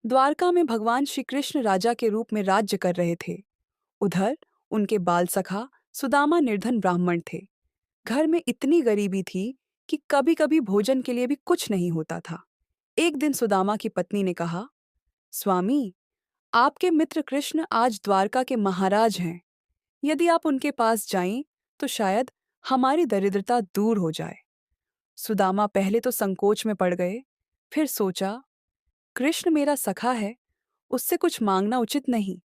द्वारका में भगवान श्री कृष्ण राजा के रूप में राज्य कर रहे थे। उधर उनके बाल सखा सुदामा निर्धन ब्राह्मण थे। घर में इतनी गरीबी थी कि कभी कभी भोजन के लिए भी कुछ नहीं होता था। एक दिन सुदामा की पत्नी ने कहा, स्वामी, आपके मित्र कृष्ण आज द्वारका के महाराज हैं। यदि आप उनके पास जाएं तो शायद हमारी दरिद्रता दूर हो जाए। सुदामा पहले तो संकोच में पड़ गए, फिर सोचा, कृष्ण मेरा सखा है, उससे कुछ मांगना उचित नहीं,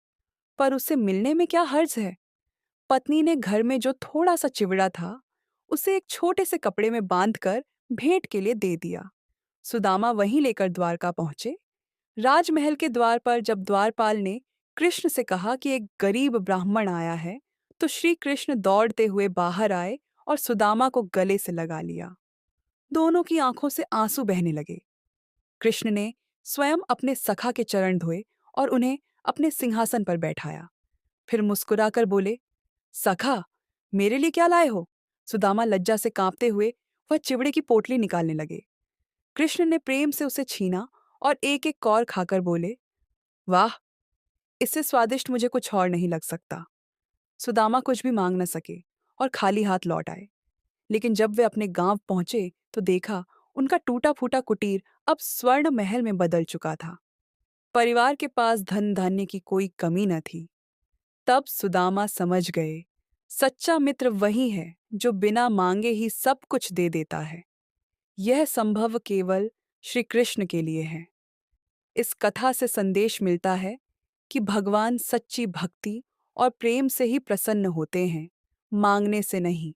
पर उससे मिलने में क्या हर्ज है। पत्नी ने घर में जो थोड़ा सा चिवड़ा था उसे एक छोटे से कपड़े में बांधकर भेंट के लिए दे दिया। सुदामा वहीं लेकर द्वारका पहुंचे। राजमहल के द्वार पर जब द्वारपाल ने कृष्ण से कहा कि एक गरीब ब्राह्मण आया है, तो श्री कृष्ण दौड़ते हुए बाहर आए और सुदामा को गले से लगा लिया। दोनों की आंखों से आंसू बहने लगे। कृष्ण ने स्वयं अपने सखा के चरण धोए और उन्हें अपने सिंहासन पर बैठाया। फिर मुस्कुराकर बोले, सखा, मेरे लिए क्या लाए हो? सुदामा लज्जा से कांपते हुए वह चिवड़े की पोटली निकालने लगे। कृष्ण ने प्रेम से उसे छीना और एक एक कौर खाकर बोले, वाह, इससे स्वादिष्ट मुझे कुछ और नहीं लग सकता। सुदामा कुछ भी मांग न सके और खाली हाथ लौट आए। लेकिन जब वे अपने गांव पहुंचे तो देखा उनका टूटा फूटा कुटीर अब स्वर्ण महल में बदल चुका था। परिवार के पास धन धान्य की कोई कमी न थी। तब सुदामा समझ गए, सच्चा मित्र वही है जो बिना मांगे ही सब कुछ दे देता है। यह संभव केवल श्री कृष्ण के लिए है। इस कथा से संदेश मिलता है कि भगवान सच्ची भक्ति और प्रेम से ही प्रसन्न होते हैं, मांगने से नहीं।